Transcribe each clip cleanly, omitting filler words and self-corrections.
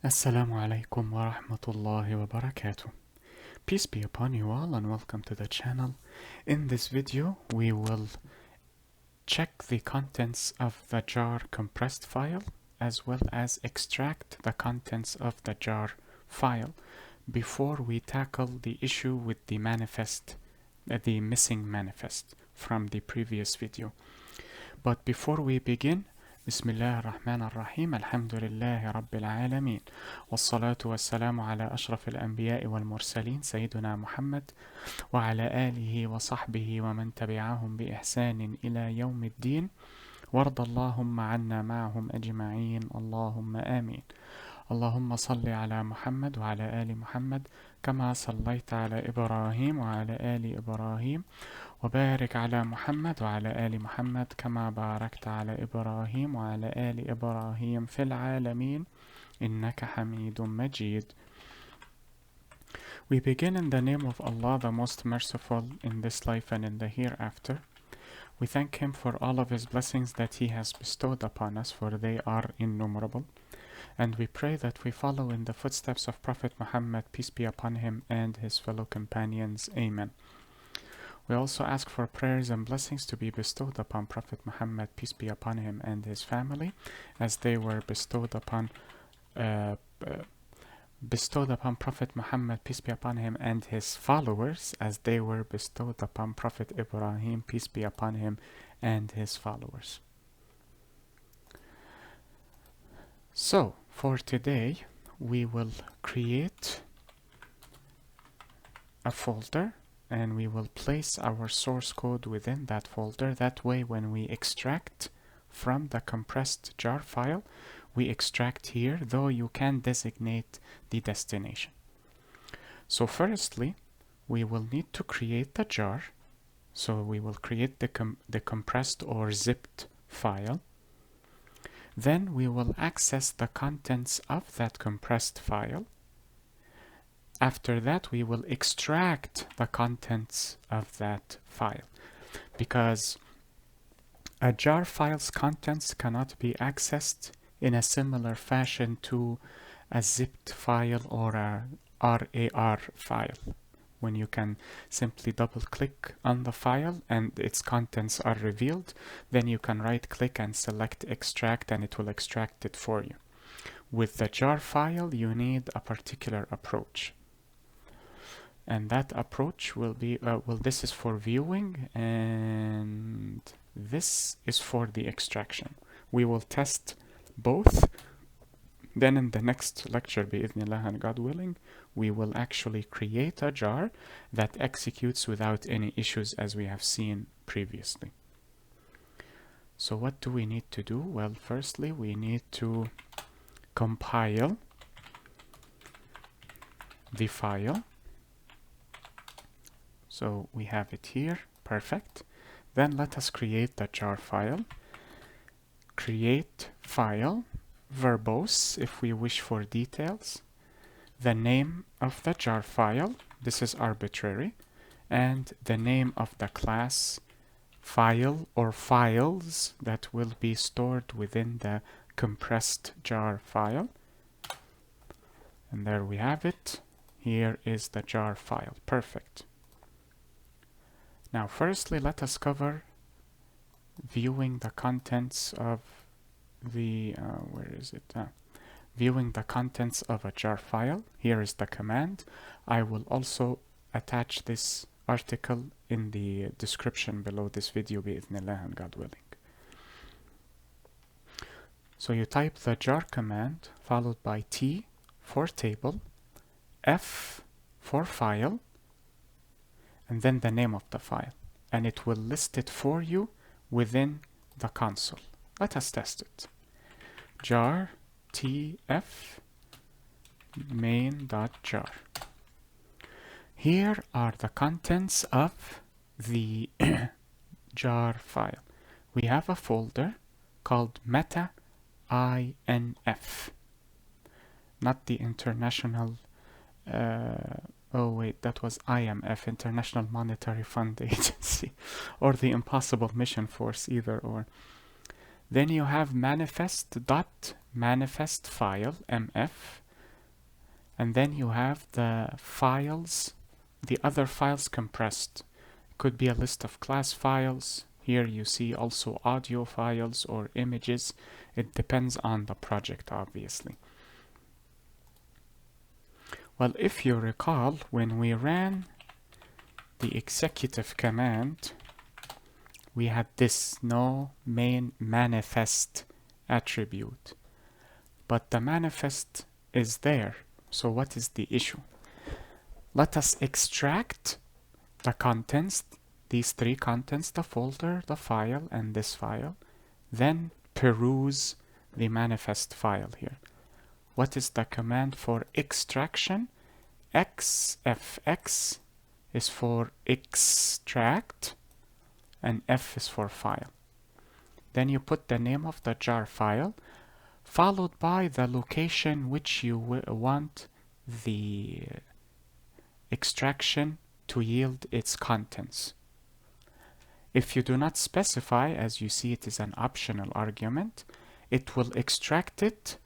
Assalamu alaikum wa rahmatullahi wa barakatuh. Peace be upon you all and welcome to the channel. In this video, we will check the contents of the jar compressed file as well as extract the contents of the jar file before we tackle the issue with the manifest, the missing manifest from the previous video. But before we begin, بسم الله الرحمن الرحيم الحمد لله رب العالمين والصلاة والسلام على أشرف الأنبياء والمرسلين سيدنا محمد وعلى آله وصحبه ومن تبعهم بإحسان إلى يوم الدين وارض اللهم عنا معهم أجمعين اللهم آمين اللهم صل على محمد وعلى آل محمد كما صليت على إبراهيم وعلى آل إبراهيم وبارك على محمد وعلى آل محمد كما باركت على إبراهيم وعلى آل إبراهيم في العالمين إنك حميد مجيد. We begin in the name of Allah, the most merciful, in this life and in the hereafter. We thank Him for all of His blessings that He has bestowed upon us, for they are innumerable. And we pray that we follow in the footsteps of Prophet Muhammad, peace be upon him, and his fellow companions. Amen. We also ask for prayers and blessings to be bestowed upon Prophet Muhammad, peace be upon him, and his family, as they were bestowed upon Prophet Muhammad, peace be upon him, and his followers, as they were bestowed upon Prophet Ibrahim, peace be upon him, and his followers. So, for today, we will create a folder and we will place our source code within that folder. That way, when we extract from the compressed jar file, we extract here, though you can designate the destination. So firstly, we will need to create the jar. So we will create the compressed or zipped file. Then we will access the contents of that compressed file. After that, we will extract the contents of that file, because a jar file's contents cannot be accessed in a similar fashion to a zipped file or a RAR file, when you can simply double click on the file and its contents are revealed. Then you can right click and select extract and it will extract it for you. With the jar file, you need a particular approach. And that approach will be, this is for viewing and this is for the extraction. We will test both. Then in the next lecture, bi'idhnillah and God willing, we will actually create a jar that executes without any issues, as we have seen previously. So what do we need to do? Well, firstly, we need to compile the file. So we have it here, perfect. Then let us create the jar file. Create file, verbose if we wish for details. The name of the jar file, this is arbitrary, and the name of the class, file or files that will be stored within the compressed jar file. And there we have it. Here is the jar file, perfect. Now, firstly, let us cover viewing the contents of the, viewing the contents of a jar file. Here is the command. I will also attach this article in the description below this video, bi'idhnillah and God willing. So you type the jar command followed by T for table, F for file, and then the name of the file, and it will list it for you within the console. Let us test it. Jar tf main.jar. Here are the contents of the jar file. We have a folder called meta INF, not the international oh wait, that was IMF, International Monetary Fund Agency, or the Impossible Mission Force, either or. Then you have manifest.manifest file, MF, and then you have the files, the other files compressed. It could be a list of class files. Here you see also audio files or images. It depends on the project, obviously. Well, if you recall, when we ran the executive command, we had this no main manifest attribute, but the manifest is there. So what is the issue? Let us extract the contents, these three contents, the folder, the file, and this file, then peruse the manifest file here. What is the command for extraction? xfx is for extract, and f is for file. Then you put the name of the jar file, followed by the location which you want the extraction to yield its contents. If you do not specify, as you see it is an optional argument, it will extract it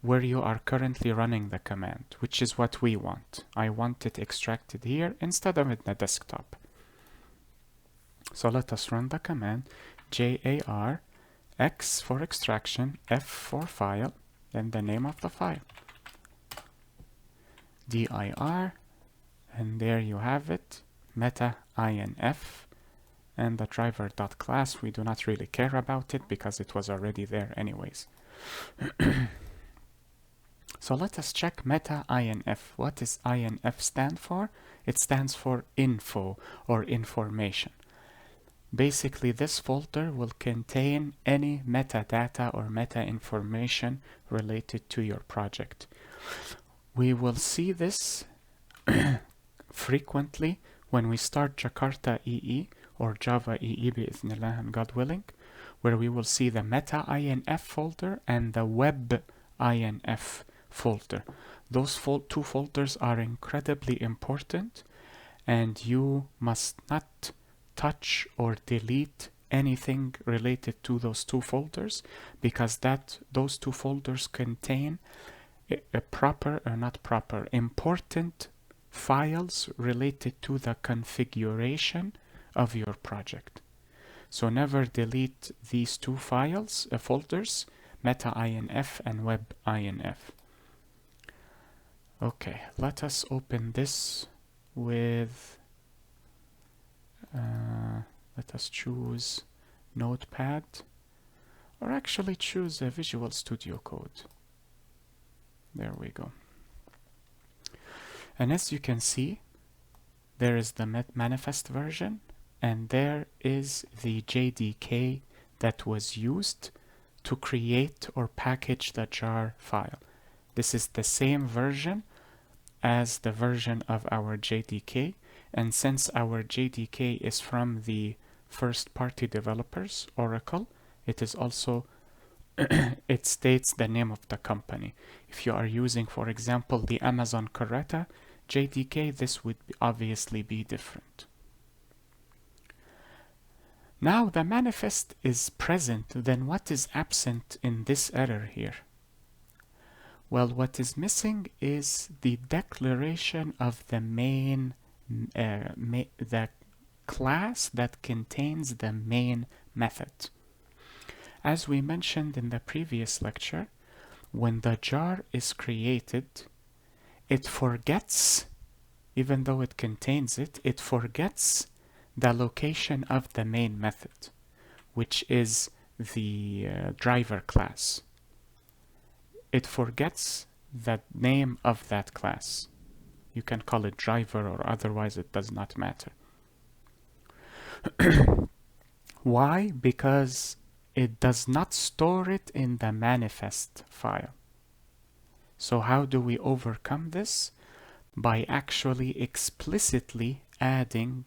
where you are currently running the command, which is what we want. I want it extracted here instead of in the desktop. So let us run the command jar x for extraction, f for file, then the name of the file, dir, and there you have it, meta inf, and the driver.class, we do not really care about it because it was already there anyways. So let us check meta inf. What does inf stand for? It stands for info or information. Basically, this folder will contain any metadata or meta information related to your project. We will see this frequently when we start Jakarta EE or Java EE بإذن and God willing, where we will see the meta inf folder and the web inf folder. Those two folders are incredibly important, and you must not touch or delete anything related to those two folders, because those two folders contain important files related to the configuration of your project. So never delete these two files, folders, meta inf and web inf. Okay, let us open this with, let us choose Notepad, or actually choose a Visual Studio Code. There we go. And as you can see, there is the manifest version, and there is the JDK that was used to create or package the jar file. This is the same version as the version of our JDK, and since our JDK is from the first-party developers, Oracle, it is also it states the name of the company. If you are using, for example, the Amazon Correta JDK, this would obviously be different. Now the manifest is present, then what is absent in this error here? Well, what is missing is the declaration of the main, the class that contains the main method. As we mentioned in the previous lecture, when the jar is created, it forgets, even though it contains it, it forgets the location of the main method, which is the driver class. It forgets the name of that class. You can call it driver or otherwise, it does not matter. Why? Because it does not store it in the manifest file. So how do we overcome this? By actually explicitly adding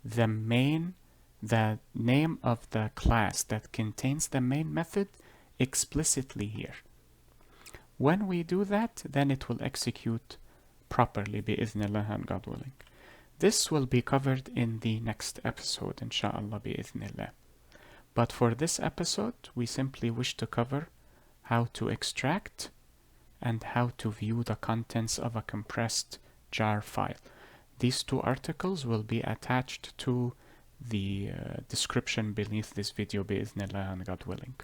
the name of the class that contains the main method explicitly here. When we do that, then it will execute properly, bi'idhnillah and God willing. This will be covered in the next episode, inshallah, bi'idhnillah. But for this episode, we simply wish to cover how to extract and how to view the contents of a compressed jar file. These two articles will be attached to the description beneath this video بإذن and God willing.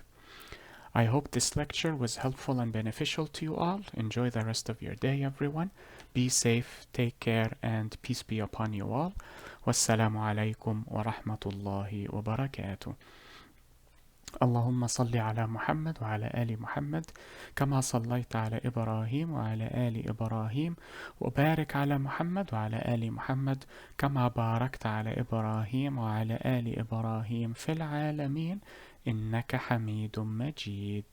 I hope this lecture was helpful and beneficial to you all. Enjoy the rest of your day, everyone. Be safe, take care, and peace be upon you all. Wassalamu alaikum wa rahmatullahi wa barakatuh. اللهم صل على محمد وعلى آل محمد كما صليت على إبراهيم وعلى آل إبراهيم وبارك على محمد وعلى آل محمد كما باركت على إبراهيم وعلى آل إبراهيم في العالمين إنك حميد مجيد.